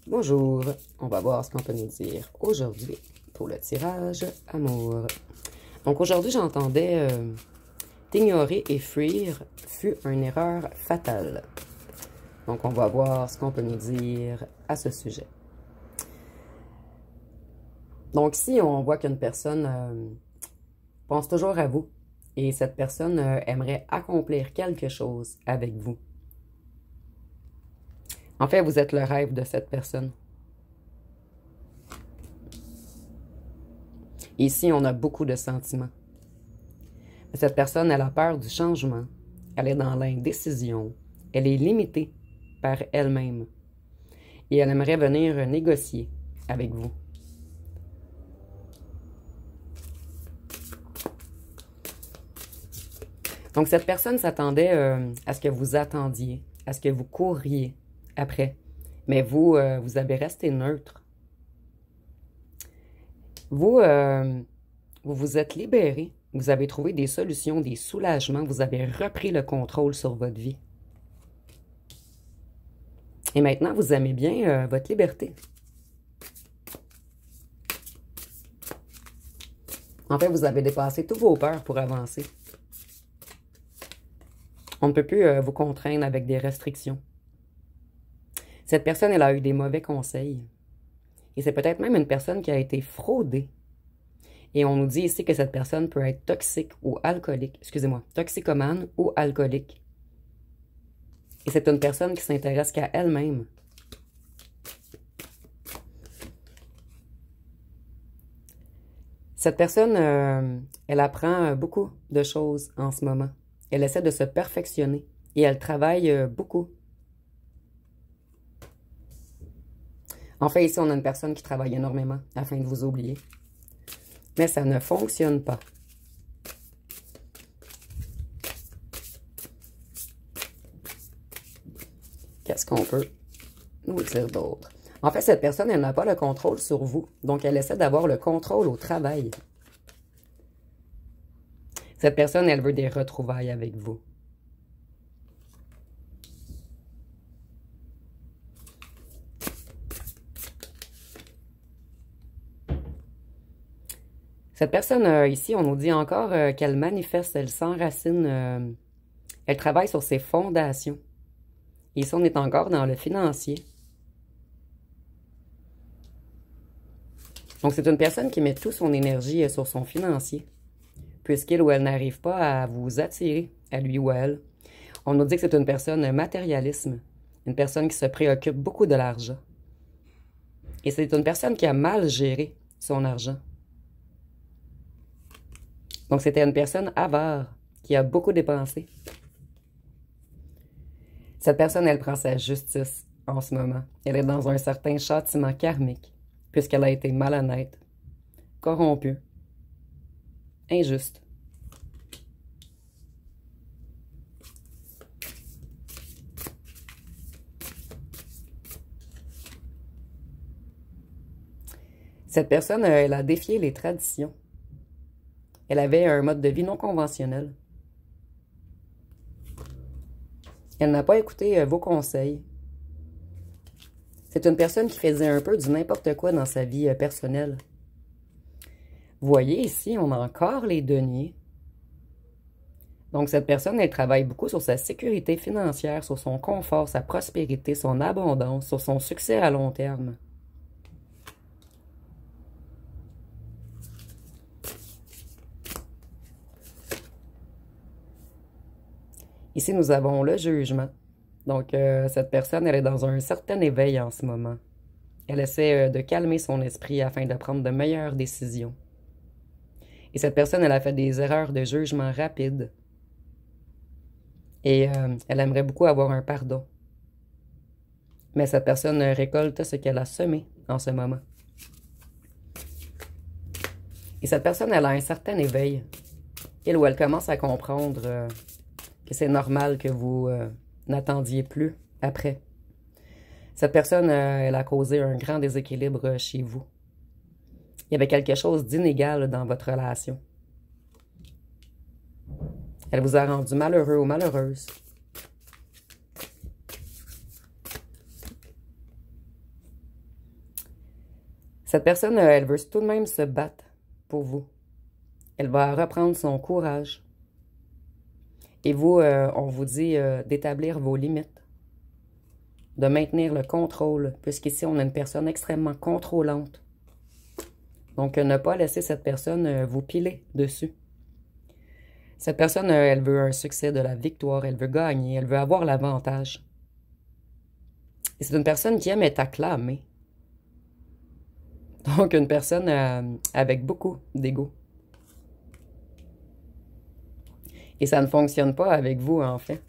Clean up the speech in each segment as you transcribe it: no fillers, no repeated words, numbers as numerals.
Bonjour, on va voir ce qu'on peut nous dire aujourd'hui pour le tirage amour. Donc aujourd'hui, j'entendais t'ignorer et fuir fut une erreur fatale. Donc on va voir ce qu'on peut nous dire à ce sujet. Donc ici, on voit qu'une personne pense toujours à vous et cette personne aimerait accomplir quelque chose avec vous. En fait, vous êtes le rêve de cette personne. Ici, on a beaucoup de sentiments. Cette personne, elle a peur du changement. Elle est dans l'indécision. Elle est limitée par elle-même. Et elle aimerait venir négocier avec vous. Donc, cette personne s'attendait à ce que vous attendiez, à ce que vous courriez après. Mais vous, vous avez resté neutre. Vous, vous vous êtes libéré. Vous avez trouvé des solutions, des soulagements. Vous avez repris le contrôle sur votre vie. Et maintenant, vous aimez bien votre liberté. En fait, vous avez dépassé toutes vos peurs pour avancer. On ne peut plus vous contraindre avec des restrictions. Cette personne, elle a eu des mauvais conseils. Et c'est peut-être même une personne qui a été fraudée. Et on nous dit ici que cette personne peut être toxique ou alcoolique. Excusez-moi, toxicomane ou alcoolique. Et c'est une personne qui s'intéresse qu'à elle-même. Cette personne, elle apprend beaucoup de choses en ce moment. Elle essaie de se perfectionner et elle travaille beaucoup. En fait, ici, on a une personne qui travaille énormément afin de vous oublier. Mais ça ne fonctionne pas. Qu'est-ce qu'on peut nous dire d'autre? En fait, cette personne, elle n'a pas le contrôle sur vous. Donc, elle essaie d'avoir le contrôle au travail. Cette personne, elle veut des retrouvailles avec vous. Cette personne ici, on nous dit encore qu'elle manifeste, elle s'enracine, elle travaille sur ses fondations. Et ici, on est encore dans le financier. Donc, c'est une personne qui met toute son énergie sur son financier, puisqu'il ou elle n'arrive pas à vous attirer, à lui ou à elle. On nous dit que c'est une personne matérialisme, une personne qui se préoccupe beaucoup de l'argent. Et c'est une personne qui a mal géré son argent. Donc, c'était une personne avare qui a beaucoup dépensé. Cette personne, elle prend sa justice en ce moment. Elle est dans un certain châtiment karmique, puisqu'elle a été malhonnête, corrompue, injuste. Cette personne, elle a défié les traditions. Elle avait un mode de vie non conventionnel. Elle n'a pas écouté vos conseils. C'est une personne qui faisait un peu du n'importe quoi dans sa vie personnelle. Vous voyez ici, on a encore les deniers. Donc cette personne, elle travaille beaucoup sur sa sécurité financière, sur son confort, sa prospérité, son abondance, sur son succès à long terme. Ici, nous avons le jugement. Donc, cette personne, elle est dans un certain éveil en ce moment. Elle essaie de calmer son esprit afin de prendre de meilleures décisions. Et cette personne, elle a fait des erreurs de jugement rapides. Et elle aimerait beaucoup avoir un pardon. Mais cette personne récolte ce qu'elle a semé en ce moment. Et cette personne, elle a un certain éveil. Elle ou elle commence à comprendre que c'est normal que vous n'attendiez plus après. Cette personne, elle a causé un grand déséquilibre chez vous. Il y avait quelque chose d'inégal dans votre relation. Elle vous a rendu malheureux ou malheureuse. Cette personne, elle veut tout de même se battre pour vous. Elle va reprendre son courage. Et vous, on vous dit d'établir vos limites, de maintenir le contrôle, puisqu'ici, on a une personne extrêmement contrôlante. Donc, ne pas laisser cette personne vous piler dessus. Cette personne, elle veut un succès, de la victoire, elle veut gagner, elle veut avoir l'avantage. Et c'est une personne qui aime être acclamée. Donc, une personne avec beaucoup d'ego. Et ça ne fonctionne pas avec vous, en fait,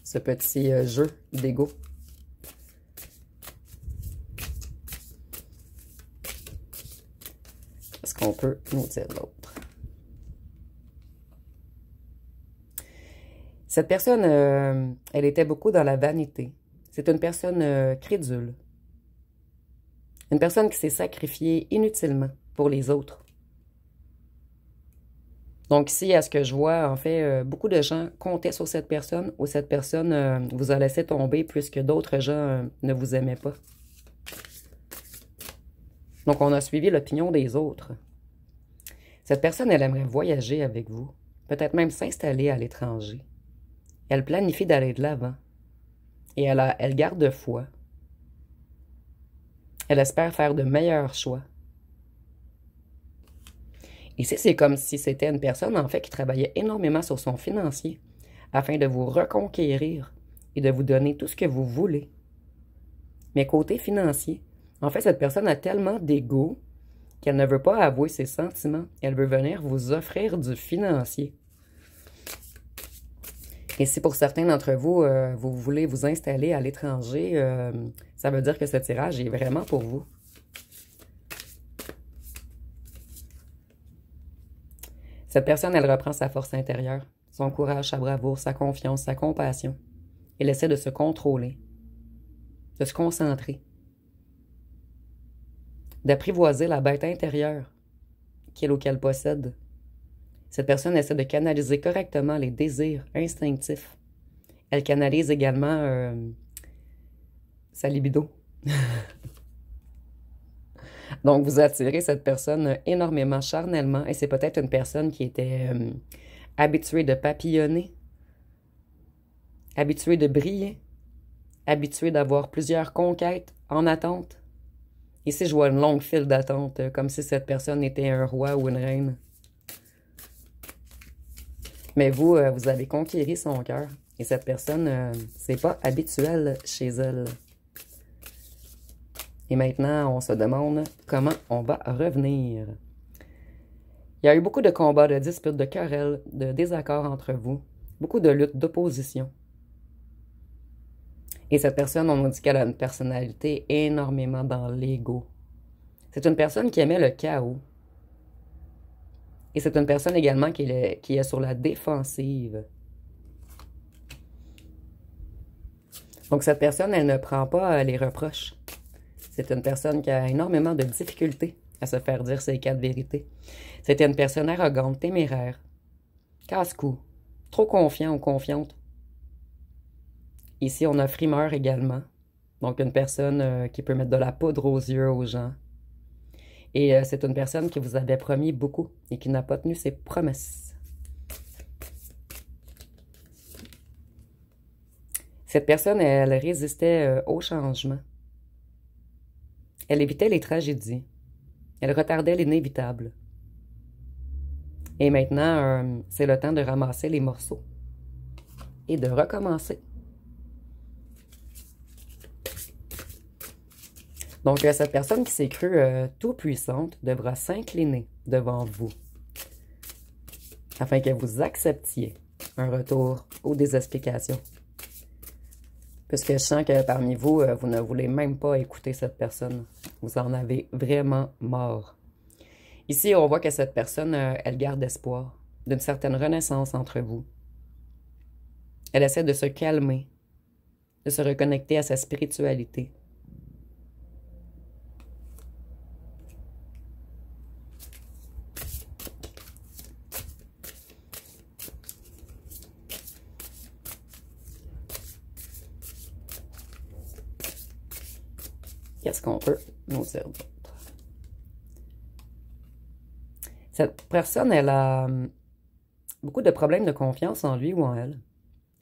ce petit jeu d'ego. Est-ce qu'on peut nous dire l'autre? Cette personne, elle était beaucoup dans la vanité. C'est une personne crédule. Une personne qui s'est sacrifiée inutilement pour les autres. Donc ici, à ce que je vois, en fait, beaucoup de gens comptaient sur cette personne ou cette personne vous a laissé tomber puisque d'autres gens ne vous aimaient pas. Donc on a suivi l'opinion des autres. Cette personne, elle aimerait voyager avec vous, peut-être même s'installer à l'étranger. Elle planifie d'aller de l'avant et elle garde foi. Elle espère faire de meilleurs choix. Ici, c'est comme si c'était une personne, en fait, qui travaillait énormément sur son financier afin de vous reconquérir et de vous donner tout ce que vous voulez. Mais côté financier, en fait, cette personne a tellement d'ego qu'elle ne veut pas avouer ses sentiments. Elle veut venir vous offrir du financier. Et si pour certains d'entre vous, vous voulez vous installer à l'étranger, ça veut dire que ce tirage est vraiment pour vous. Cette personne, elle reprend sa force intérieure, son courage, sa bravoure, sa confiance, sa compassion. Elle essaie de se contrôler, de se concentrer, d'apprivoiser la bête intérieure qu'elle ou qu'elle possède. Cette personne essaie de canaliser correctement les désirs instinctifs. Elle canalise également sa libido. Donc, vous attirez cette personne énormément charnellement et c'est peut-être une personne qui était habituée de papillonner, habituée de briller, habituée d'avoir plusieurs conquêtes en attente. Ici, je vois une longue file d'attente, comme si cette personne était un roi ou une reine. Mais vous, vous avez conquéri son cœur. Et cette personne, c'est pas habituel chez elle. Et maintenant, on se demande comment on va revenir. Il y a eu beaucoup de combats, de disputes, de querelles, de désaccords entre vous. Beaucoup de luttes, d'opposition. Et cette personne, on nous dit qu'elle a une personnalité énormément dans l'ego. C'est une personne qui aimait le chaos. Et c'est une personne également qui est sur la défensive. Donc cette personne, elle ne prend pas les reproches. C'est une personne qui a énormément de difficultés à se faire dire ses quatre vérités. C'était une personne arrogante, téméraire, casse-cou, trop confiant ou confiante. Ici, on a frimeur également. Donc une personne qui peut mettre de la poudre aux yeux aux gens. Et c'est une personne qui vous avait promis beaucoup et qui n'a pas tenu ses promesses. Cette personne, elle résistait au changement. Elle évitait les tragédies. Elle retardait l'inévitable. Et maintenant, c'est le temps de ramasser les morceaux et de recommencer. Donc, cette personne qui s'est crue tout puissante devra s'incliner devant vous afin que vous acceptiez un retour ou des explications. Puisque je sens que parmi vous, vous ne voulez même pas écouter cette personne. Vous en avez vraiment marre. Ici, on voit que cette personne, elle garde espoir d'une certaine renaissance entre vous. Elle essaie de se calmer, de se reconnecter à sa spiritualité. Qu'est-ce qu'on peut nous dire d'autre? Cette personne, elle a beaucoup de problèmes de confiance en lui ou en elle.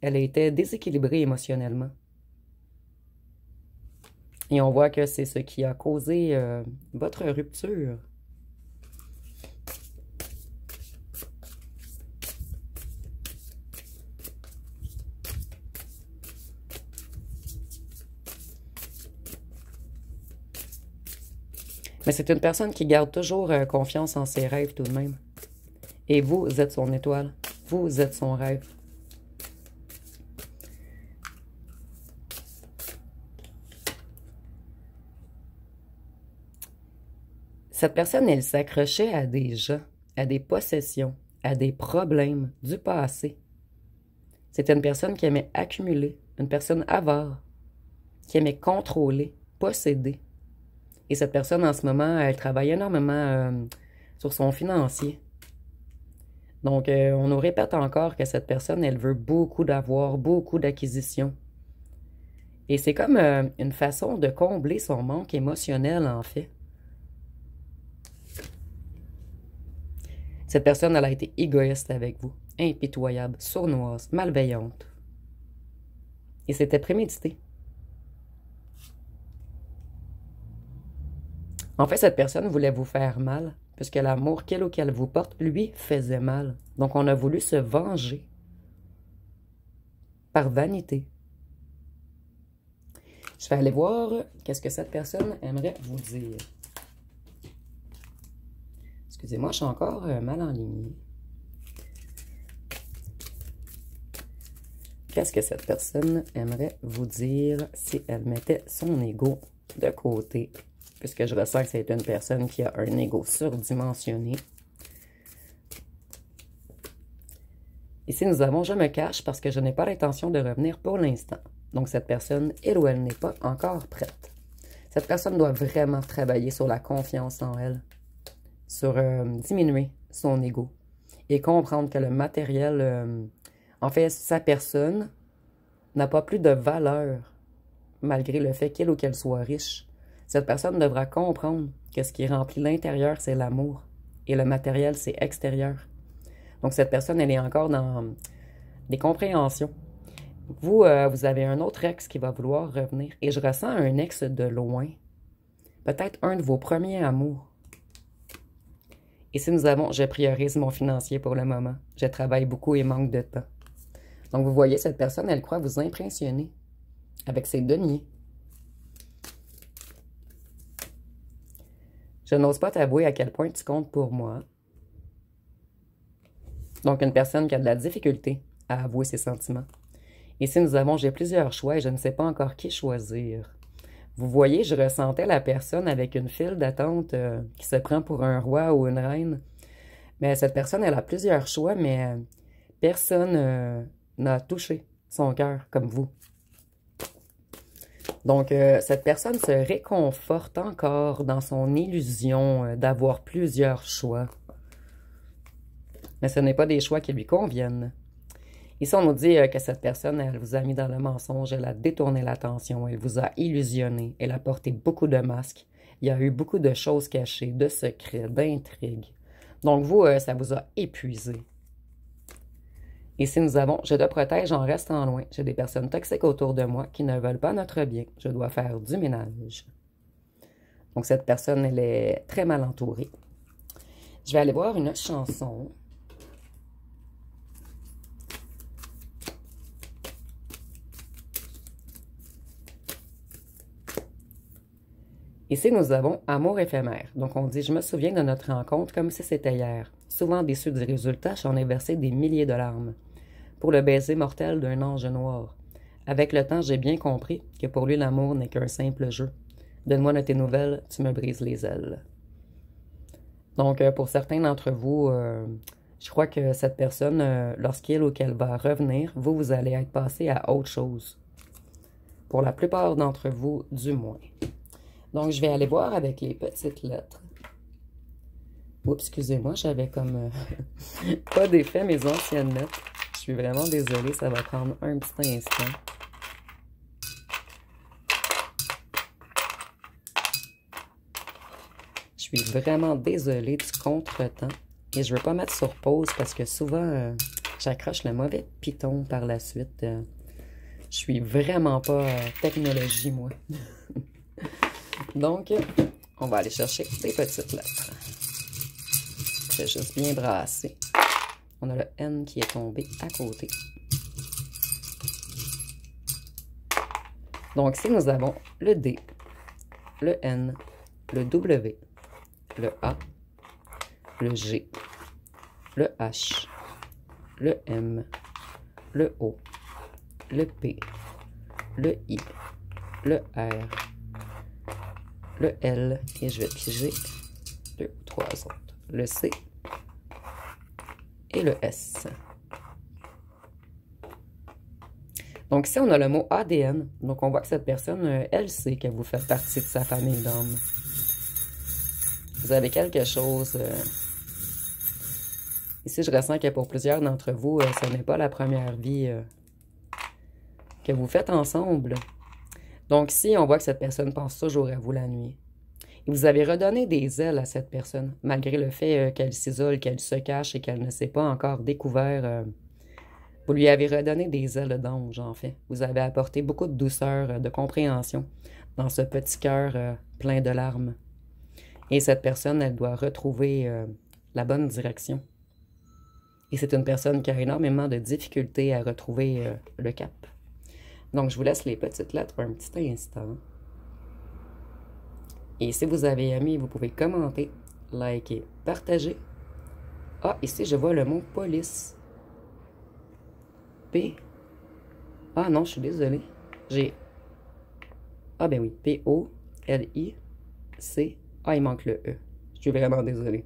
Elle a été déséquilibrée émotionnellement. Et on voit que c'est ce qui a causé votre rupture. Mais c'est une personne qui garde toujours confiance en ses rêves tout de même. Et vous êtes son étoile. Vous êtes son rêve. Cette personne, elle s'accrochait à des gens, à des possessions, à des problèmes du passé. C'était une personne qui aimait accumuler, une personne avare, qui aimait contrôler, posséder. Et cette personne, en ce moment, elle travaille énormément sur son financier. Donc, on nous répète encore que cette personne, elle veut beaucoup d'avoir, beaucoup d'acquisitions. Et c'est comme une façon de combler son manque émotionnel, en fait. Cette personne, elle a été égoïste avec vous, impitoyable, sournoise, malveillante. Et c'était prémédité. En fait, cette personne voulait vous faire mal, puisque l'amour qu'elle ou qu'elle vous porte, lui, faisait mal. Donc, on a voulu se venger par vanité. Je vais aller voir qu'est-ce que cette personne aimerait vous dire. Excusez-moi, je suis encore mal enlignée. Qu'est-ce que cette personne aimerait vous dire si elle mettait son ego de côté? Puisque je ressens que c'est une personne qui a un ego surdimensionné. Ici, nous avons « Je me cache parce que je n'ai pas l'intention de revenir pour l'instant ». Donc, cette personne, elle ou elle n'est pas encore prête. Cette personne doit vraiment travailler sur la confiance en elle, sur diminuer son ego et comprendre que le matériel, en fait, sa personne n'a pas plus de valeur malgré le fait qu'il ou qu'elle soit riche. Cette personne devra comprendre que ce qui remplit l'intérieur, c'est l'amour et le matériel, c'est extérieur. Donc, cette personne, elle est encore dans des compréhensions. Vous, vous avez un autre ex qui va vouloir revenir. Et je ressens un ex de loin. Peut-être un de vos premiers amours. Ici, nous avons « Je priorise mon financier pour le moment. Je travaille beaucoup et manque de temps. » Donc, vous voyez, cette personne, elle croit vous impressionner avec ses deniers. Je n'ose pas t'avouer à quel point tu comptes pour moi. Donc, une personne qui a de la difficulté à avouer ses sentiments. Ici, nous avons « J'ai plusieurs choix et je ne sais pas encore qui choisir. » Vous voyez, je ressentais la personne avec une file d'attente qui se prend pour un roi ou une reine. Mais cette personne, elle a plusieurs choix, mais personne n'a touché son cœur comme vous. Donc, cette personne se réconforte encore dans son illusion d'avoir plusieurs choix. Mais ce n'est pas des choix qui lui conviennent. Ici, on nous dit que cette personne, elle vous a mis dans le mensonge, elle a détourné l'attention, elle vous a illusionné, elle a porté beaucoup de masques. Il y a eu beaucoup de choses cachées, de secrets, d'intrigues. Donc, vous, ça vous a épuisé. Ici, nous avons « Je te protège en restant loin. J'ai des personnes toxiques autour de moi qui ne veulent pas notre bien. Je dois faire du ménage. » Donc, cette personne, elle est très mal entourée. Je vais aller voir une autre chanson. Ici, nous avons « Amour éphémère ». Donc, on dit « Je me souviens de notre rencontre comme si c'était hier. Souvent déçu du résultat, j'en ai versé des milliers de larmes. Pour le baiser mortel d'un ange noir. Avec le temps, j'ai bien compris que pour lui, l'amour n'est qu'un simple jeu. Donne-moi de tes nouvelles, tu me brises les ailes. » Donc, pour certains d'entre vous, je crois que cette personne, lorsqu'il ou qu'elle va revenir, vous allez être passé à autre chose. Pour la plupart d'entre vous, du moins. Donc, je vais aller voir avec les petites lettres. Oups, excusez-moi, j'avais comme pas défait mes anciennes lettres. Je suis vraiment désolée, ça va prendre un petit instant. Je suis vraiment désolée du contretemps. Et je veux pas mettre sur pause parce que souvent, j'accroche le mauvais piton par la suite. Je suis vraiment pas technologie, moi. Donc, on va aller chercher des petites lettres. Je vais juste bien brasser. On a le N qui est tombé à côté. Donc, ici, nous avons le D, le N, le W, le A, le G, le H, le M, le O, le P, le I, le R, le L, et je vais piger 2 ou 3 autres, le C et le S. Donc ici, on a le mot ADN. Donc on voit que cette personne, elle sait que vous faites partie de sa famille d'hommes. Vous avez quelque chose... Ici, je ressens que pour plusieurs d'entre vous, ce n'est pas la première vie que vous faites ensemble. Donc ici, on voit que cette personne pense toujours à vous la nuit. Et vous avez redonné des ailes à cette personne, malgré le fait qu'elle s'isole, qu'elle se cache et qu'elle ne s'est pas encore découvert... Vous lui avez redonné des ailes d'ange, en fait. Vous avez apporté beaucoup de douceur, de compréhension dans ce petit cœur plein de larmes. Et cette personne, elle doit retrouver la bonne direction. Et c'est une personne qui a énormément de difficultés à retrouver le cap. Donc, je vous laisse les petites lettres un petit instant. Et si vous avez aimé, vous pouvez commenter, liker, partager. Ah, ici, je vois le mot police. P. Ah non, je suis désolée. J'ai... Ah ben oui, P-O-L-I-C. Ah, il manque le E. Je suis vraiment désolée.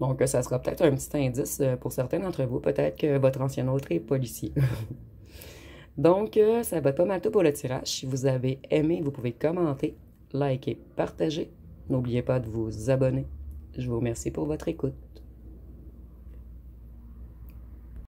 Donc, ça sera peut-être un petit indice pour certains d'entre vous. Peut-être que votre ancien autre est policier. Donc, ça va être pas mal tout pour le tirage. Si vous avez aimé, vous pouvez commenter, liker, partager. N'oubliez pas de vous abonner. Je vous remercie pour votre écoute.